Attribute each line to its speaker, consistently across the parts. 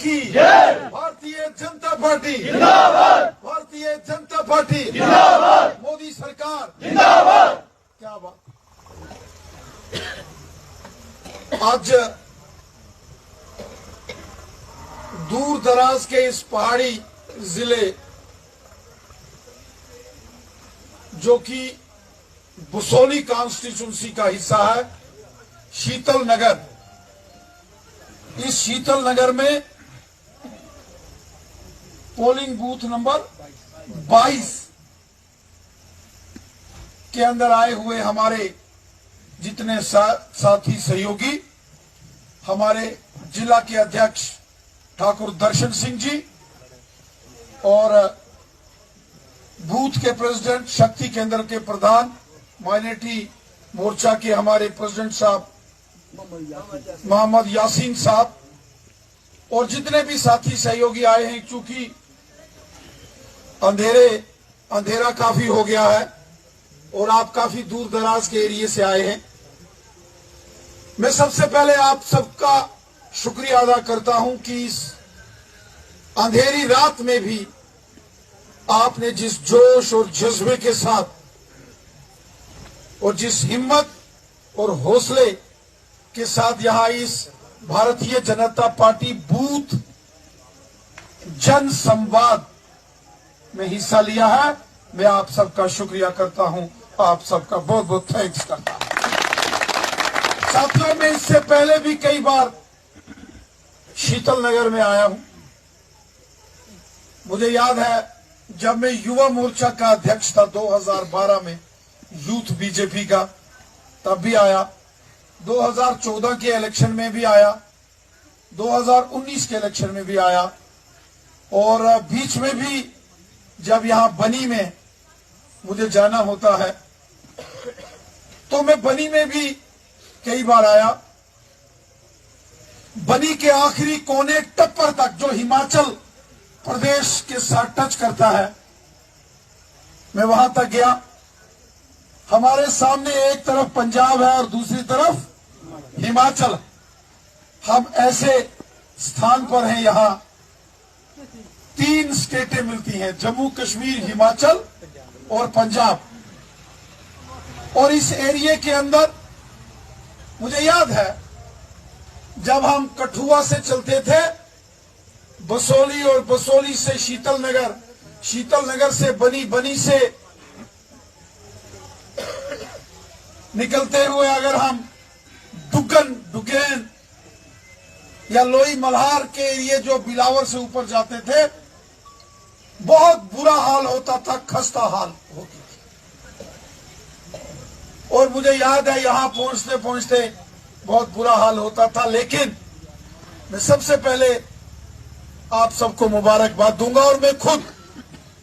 Speaker 1: की भारतीय जनता पार्टी जिंदाबाद, भारतीय जनता पार्टी जिंदाबाद, मोदी सरकार जिंदाबाद। क्या बात। आज दूर दराज के इस पहाड़ी जिले जो कि बसोली कॉन्स्टिट्यूंसी का हिस्सा है, शीतल नगर, इस शीतल नगर में पोलिंग बूथ नंबर 22 के अंदर आए हुए हमारे जितने साथी सहयोगी, हमारे जिला के अध्यक्ष ठाकुर दर्शन सिंह जी और बूथ के प्रेसिडेंट, शक्ति केंद्र के प्रधान, माइनॉरिटी मोर्चा के हमारे प्रेसिडेंट साहब मोहम्मद यासीन साहब और जितने भी साथी सहयोगी आए हैं। चूंकि अंधेरा काफी हो गया है और आप काफी दूर दराज के एरिया से आए हैं, मैं सबसे पहले आप सबका शुक्रिया अदा करता हूं कि इस अंधेरी रात में भी आपने जिस जोश और जज्बे के साथ और जिस हिम्मत और हौसले के साथ यहां इस भारतीय जनता पार्टी बूथ जन संवाद में हिस्सा लिया है, मैं आप सबका शुक्रिया करता हूं, आप सबका बहुत बहुत थैंक्स करता हूं। साथियों, मैं इससे पहले भी कई बार शीतल नगर में आया हूं। मुझे याद है जब मैं युवा मोर्चा का अध्यक्ष था 2012 में, यूथ बीजेपी का, तब भी आया। 2014 के इलेक्शन में भी आया, 2019 के इलेक्शन में भी आया और बीच में भी जब यहां बनी में मुझे जाना होता है तो मैं बनी में भी कई बार आया। बनी के आखिरी कोने टप्पर तक जो हिमाचल प्रदेश के साथ टच करता है, मैं वहां तक गया। हमारे सामने एक तरफ पंजाब है और दूसरी तरफ हिमाचल। हम ऐसे स्थान पर हैं, यहां 3 स्टेटें मिलती हैं, जम्मू कश्मीर, हिमाचल और पंजाब। और इस एरिया के अंदर मुझे याद है जब हम कठुआ से चलते थे बसोली और बसोली से शीतल नगर, शीतल नगर से बनी, बनी से निकलते हुए अगर हम डुगेन या लोई मल्हार के एरिया जो बिलावर से ऊपर जाते थे, बहुत बुरा हाल होता था, खस्ता हाल होती थी। और मुझे याद है यहां पहुंचते पहुंचते बहुत बुरा हाल होता था। लेकिन मैं सबसे पहले आप सबको मुबारकबाद दूंगा। और मैं खुद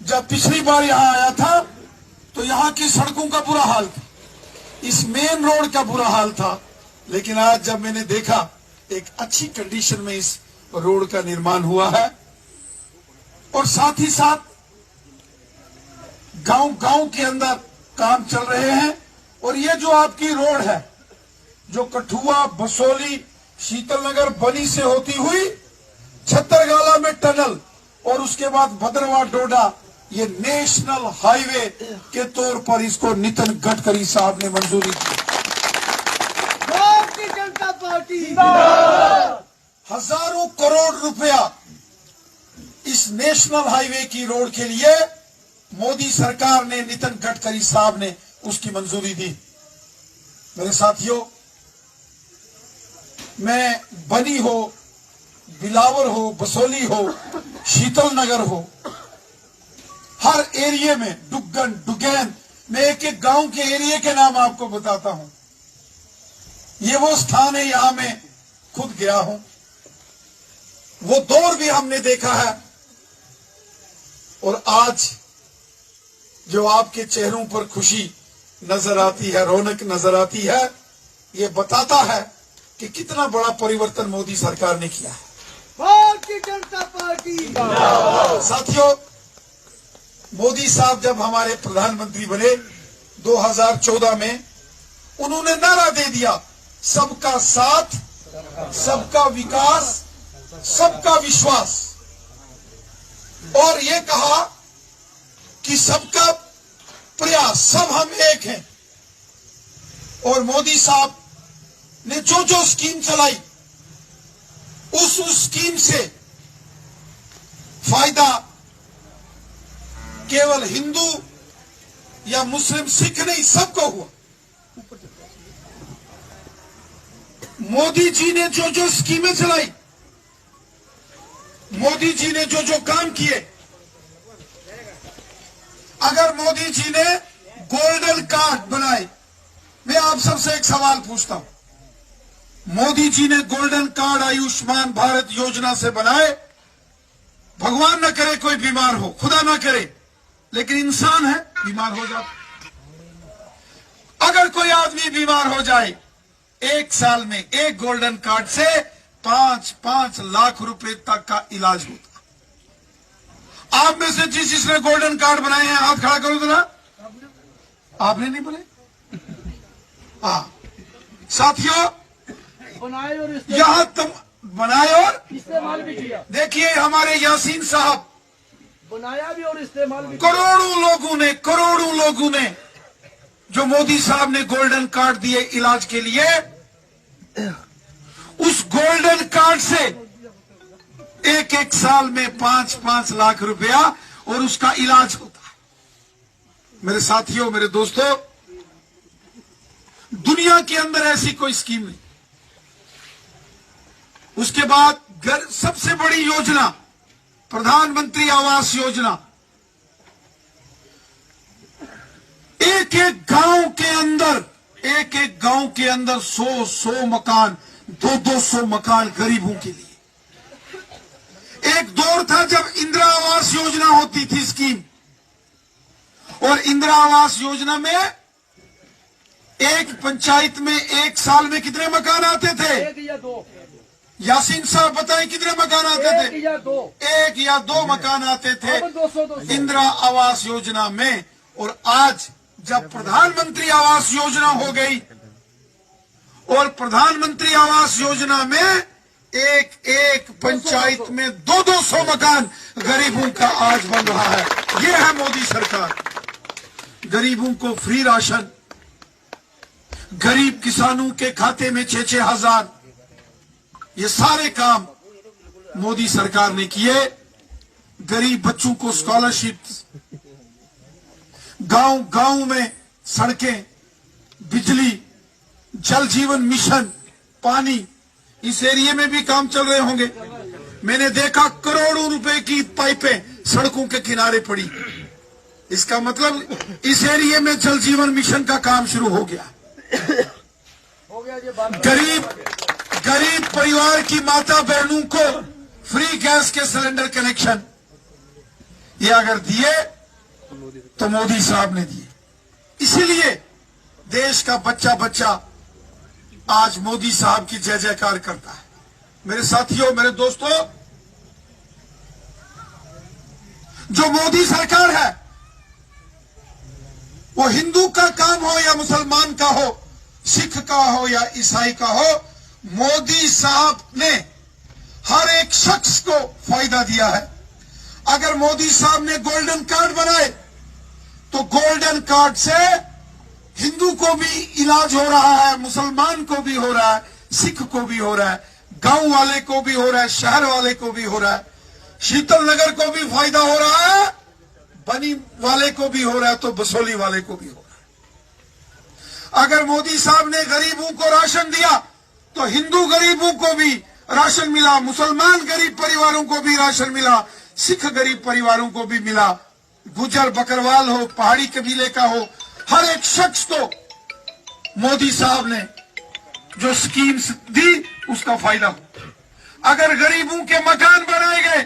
Speaker 1: जब पिछली बार यहां आया था तो यहां की सड़कों का बुरा हाल था, इस मेन रोड का बुरा हाल था। लेकिन आज जब मैंने देखा एक अच्छी कंडीशन में इस रोड का निर्माण हुआ है और साथ ही साथ गांव के अंदर काम चल रहे हैं। और ये जो आपकी रोड है जो कठुआ, बसोली, शीतल नगर, बनी से होती हुई छत्तरगाला में टनल और उसके बाद भद्रवाह डोडा, ये नेशनल हाईवे के तौर पर इसको नितिन गडकरी साहब ने मंजूरी दी।
Speaker 2: भारतीय जनता पार्टी
Speaker 1: हजारों करोड़ रुपया इस नेशनल हाईवे की रोड के लिए मोदी सरकार ने, नितिन गडकरी साहब ने उसकी मंजूरी दी। मेरे साथियों, मैं बनी हो, बिलावर हो, बसोली हो, शीतल नगर हो, हर एरिया में डुगेन, मैं एक एक गांव के एरिया के नाम आपको बताता हूं। ये वो स्थान है, यहां मैं खुद गया हूं, वो दौर भी हमने देखा है। और आज जो आपके चेहरों पर खुशी नजर आती है, रौनक नजर आती है, ये बताता है कि कितना बड़ा परिवर्तन मोदी सरकार ने किया है।
Speaker 2: भारतीय जनता पार्टी।
Speaker 1: साथियों, मोदी साहब जब हमारे प्रधानमंत्री बने 2014 में, उन्होंने नारा दे दिया, सबका साथ, सबका विकास, सबका विश्वास और ये कहा कि सबका प्रयास, सब हम एक हैं। और मोदी साहब ने जो जो स्कीम चलाई उस स्कीम से फायदा केवल हिंदू या मुस्लिम सिख नहीं, सबको हुआ। मोदी जी ने जो जो स्कीमें चलाई, मोदी जी ने जो जो काम किए, अगर मोदी जी ने गोल्डन कार्ड बनाए, मैं आप सबसे एक सवाल पूछता हूं, मोदी जी ने गोल्डन कार्ड आयुष्मान भारत योजना से बनाए, भगवान न करे कोई बीमार हो, खुदा न करे, लेकिन इंसान है, बीमार हो जाता। अगर कोई आदमी बीमार हो जाए, एक साल में एक गोल्डन कार्ड से 5-5 लाख रुपए तक का इलाज होता। आप में से जिसने गोल्डन कार्ड बनाए हैं हाथ खड़ा करो जरा। आपने नहीं बोले? हाँ साथियों,
Speaker 2: बनाए और
Speaker 1: यहां तुम बनाए और
Speaker 2: इस्तेमाल भी किया।
Speaker 1: देखिए हमारे यासीन साहब,
Speaker 2: बनाया भी और इस्तेमाल भी।
Speaker 1: करोड़ों लोगों ने जो मोदी साहब ने गोल्डन कार्ड दिए इलाज के लिए, उस गोल्डन कार्ड से एक साल में 5-5 लाख रुपया और उसका इलाज होता है। मेरे साथियों, मेरे दोस्तों, दुनिया के अंदर ऐसी कोई स्कीम नहीं। उसके बाद सबसे बड़ी योजना प्रधानमंत्री आवास योजना। एक एक गांव के अंदर 100 मकान, 200 मकान गरीबों के लिए। एक दौर था जब इंदिरा आवास योजना होती थी स्कीम, और इंदिरा आवास योजना में एक पंचायत में एक साल में कितने मकान आते थे?
Speaker 2: 1 या 2।
Speaker 1: यासीन साहब बताएं कितने मकान आते थे?
Speaker 2: 1 या 2।
Speaker 1: 1 या 2 मकान आते थे
Speaker 2: 200।
Speaker 1: इंदिरा आवास योजना में। और आज जब प्रधानमंत्री आवास योजना हो गई, और प्रधानमंत्री आवास योजना में एक पंचायत में 200 मकान गरीबों का आज बन रहा है। ये है मोदी सरकार। गरीबों को फ्री राशन, गरीब किसानों के खाते में 6-6 हजार, ये सारे काम मोदी सरकार ने किए। गरीब बच्चों को स्कॉलरशिप, गांव में सड़कें, बिजली, जल जीवन मिशन, पानी, इस एरिया में भी काम चल रहे होंगे। मैंने देखा करोड़ों रुपए की पाइपें सड़कों के किनारे पड़ी। इसका मतलब इस एरिया में जल जीवन मिशन का काम शुरू हो गया। गरीब परिवार की माता बहनों को फ्री गैस के सिलेंडर कनेक्शन, ये अगर दिए तो मोदी साहब ने दिए। इसीलिए देश का बच्चा आज मोदी साहब की जय जयकार करता है। मेरे साथियों, मेरे दोस्तों, जो मोदी सरकार है वो हिंदू का काम हो या मुसलमान का हो, सिख का हो या ईसाई का हो, मोदी साहब ने हर एक शख्स को फायदा दिया है। अगर मोदी साहब ने गोल्डन कार्ड बनाए तो गोल्डन कार्ड से हिंदू को भी इलाज हो रहा है, मुसलमान को भी हो रहा है, सिख को भी हो रहा है, गांव वाले को भी हो रहा है, शहर वाले को भी हो रहा है, शीतल नगर को भी फायदा हो रहा है, बनी वाले को भी हो रहा है, तो बसोली वाले को भी हो रहा है। अगर मोदी साहब ने गरीबों को राशन दिया तो हिंदू गरीबों को भी राशन मिला, मुसलमान गरीब परिवारों को भी राशन मिला, सिख गरीब परिवारों को भी मिला, गुजर बकरवाल हो, पहाड़ी कबीले का हो, हर एक शख्स को मोदी साहब ने जो स्कीम्स दी उसका फायदा हो। अगर गरीबों के मकान बनाए गए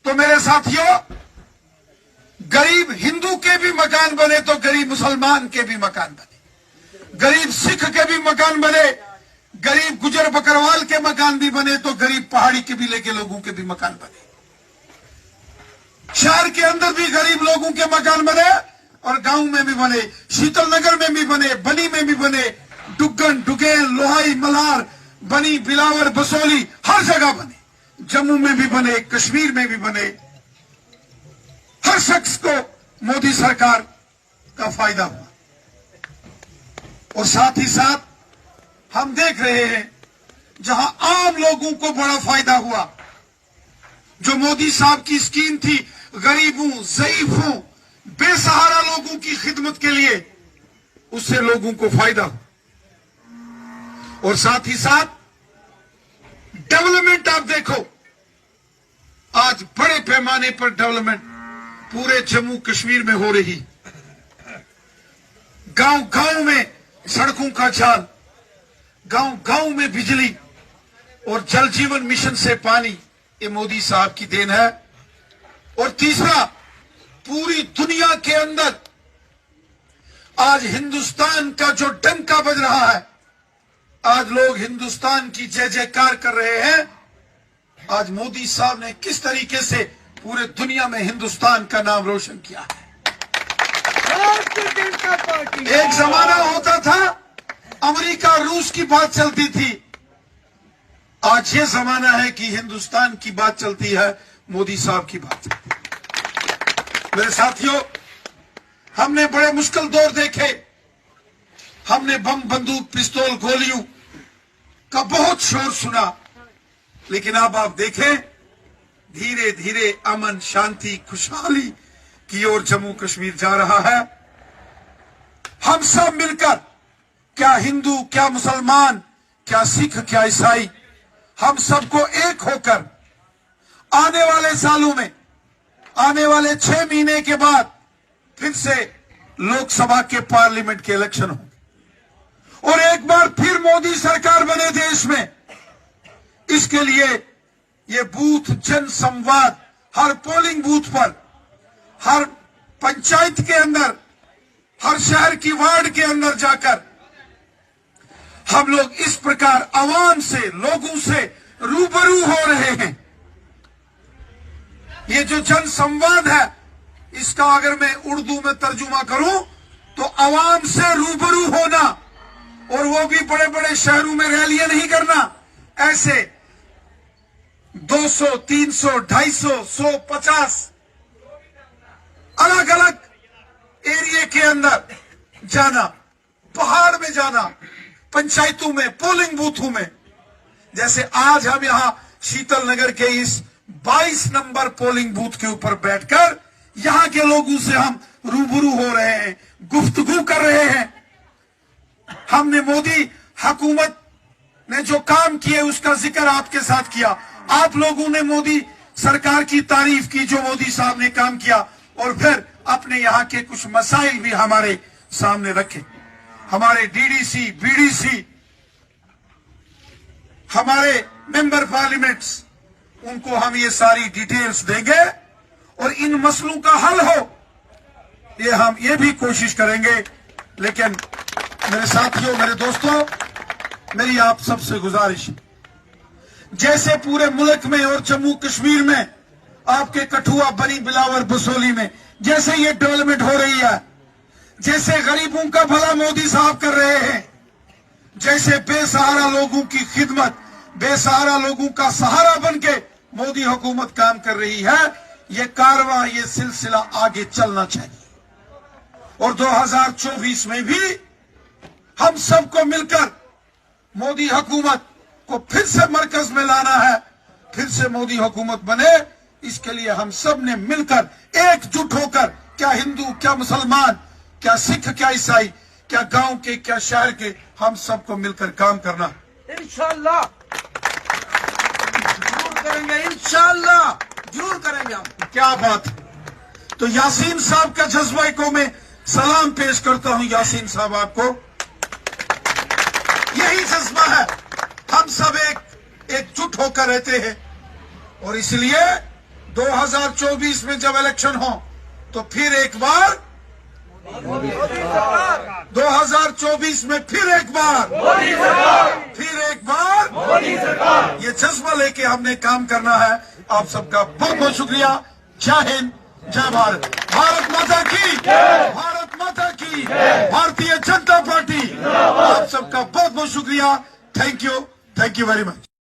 Speaker 1: तो मेरे साथियों, गरीब हिंदू के भी मकान बने तो गरीब मुसलमान के भी मकान बने, गरीब सिख के भी मकान बने, गरीब गुजर बकरवाल के मकान भी बने तो गरीब पहाड़ी कबीले के लोगों के भी मकान बने, शहर के अंदर भी गरीब लोगों के मकान बने और गांव में भी बने, शीतल नगर में भी बने, बनी में भी बने, डुग्गन, डुगेन, लोहाई, मल्हार, बनी, बिलावर, बसोली, हर जगह बने। जम्मू में भी बने, कश्मीर में भी बने, हर शख्स को मोदी सरकार का फायदा हुआ। और साथ ही साथ हम देख रहे हैं जहां आम लोगों को बड़ा फायदा हुआ, जो मोदी साहब की स्कीम थी गरीबों, ज़ईफों, बेसहारा लोगों की खिदमत के लिए, उससे लोगों को फायदा हुआ। और साथ ही साथ डेवलपमेंट आप देखो, आज बड़े पैमाने पर डेवलपमेंट पूरे जम्मू कश्मीर में हो रही। गांव गांव में सड़कों का जाल, गांव गांव में बिजली और जल जीवन मिशन से पानी, ये मोदी साहब की देन है। और तीसरा, पूरी दुनिया के अंदर आज हिंदुस्तान का जो डंका बज रहा है, आज लोग हिंदुस्तान की जय जयकार कर रहे हैं। आज मोदी साहब ने किस तरीके से पूरे दुनिया में हिंदुस्तान का नाम रोशन किया है। एक जमाना होता था अमेरिका रूस की बात चलती थी, आज ये जमाना है कि हिंदुस्तान की बात चलती है, मोदी साहब की बात चलती है। मेरे साथियों, हमने बड़े मुश्किल दौर देखे, हमने बम, बंदूक, पिस्तौल, गोलियों का बहुत शोर सुना, लेकिन अब आप देखें धीरे धीरे अमन, शांति, खुशहाली की ओर जम्मू कश्मीर जा रहा है। हम सब मिलकर, क्या हिंदू, क्या मुसलमान, क्या सिख, क्या ईसाई, हम सबको एक होकर आने वाले सालों में, आने वाले 6 महीने के बाद फिर से लोकसभा के, पार्लियामेंट के इलेक्शन होंगे और एक बार फिर मोदी सरकार बने देश में। इसके लिए ये बूथ जन संवाद, हर पोलिंग बूथ पर, हर पंचायत के अंदर, हर शहर की वार्ड के अंदर जाकर हम लोग इस प्रकार आवाम से, लोगों से रूबरू हो रहे हैं। ये जो जन संवाद है, इसका अगर मैं उर्दू में तर्जुमा करूं तो आवाम से रूबरू होना, और वो भी बड़े बड़े शहरों में रैलियां नहीं करना, ऐसे 200, 300, 250, 150 अलग अलग एरिया के अंदर जाना, पहाड़ में जाना, पंचायतों में, पोलिंग बूथों में। जैसे आज हम यहां शीतल नगर के इस 22 नंबर पोलिंग बूथ के ऊपर बैठकर यहां के लोगों से हम रूबरू हो रहे हैं, गुफ्तगू कर रहे हैं। हमने मोदी हुकूमत ने जो काम किए उसका जिक्र आपके साथ किया, आप लोगों ने मोदी सरकार की तारीफ की जो मोदी साहब ने काम किया, और फिर अपने यहाँ के कुछ मसाइल भी हमारे सामने रखे। हमारे डीडीसी, बीडीसी, हमारे मेंबर पार्लियामेंट्स, उनको हम ये सारी डिटेल्स देंगे और इन मसलों का हल हो, ये हम ये भी कोशिश करेंगे। लेकिन मेरे साथियों, मेरे दोस्तों, मेरी आप सबसे गुजारिश है, जैसे पूरे मुल्क में और जम्मू कश्मीर में, आपके कठुआ, बनी, बिलावर, बसोली में जैसे ये डेवलपमेंट हो रही है, जैसे गरीबों का भला मोदी साहब कर रहे हैं, जैसे बेसहारा लोगों की खिदमत, बेसहारा लोगों का सहारा बनके मोदी हुकूमत काम कर रही है, ये कारवां, ये सिलसिला आगे चलना चाहिए। और 2024 में भी हम सबको मिलकर मोदी हुकूमत को फिर से मरकज में लाना है, फिर से मोदी हुकूमत बने। इसके लिए हम सब ने मिलकर एकजुट होकर, क्या हिंदू, क्या मुसलमान, क्या सिख, क्या ईसाई, क्या गांव के, क्या शहर के, हम सबको मिलकर काम करना।
Speaker 2: इंशाल्लाह जरूर करेंगे, इंशाल्लाह जरूर करेंगे हम।
Speaker 1: क्या बात है। तो यासीन साहब का जज्बे को मैं सलाम पेश करता हूं। यासीन साहब, आपको यही जज्बा है, हम सब एकजुट होकर रहते हैं, और इसलिए 2024 में जब इलेक्शन हो तो फिर एक बार 2024 में फिर एक बार ये जज्बा लेके हमने काम करना है। आप सबका बहुत बहुत शुक्रिया। जय हिंद, जय भारत। भारत माता की, भारत माता की, भारतीय जनता पार्टी। आप सबका बहुत बहुत शुक्रिया। Thank you very much.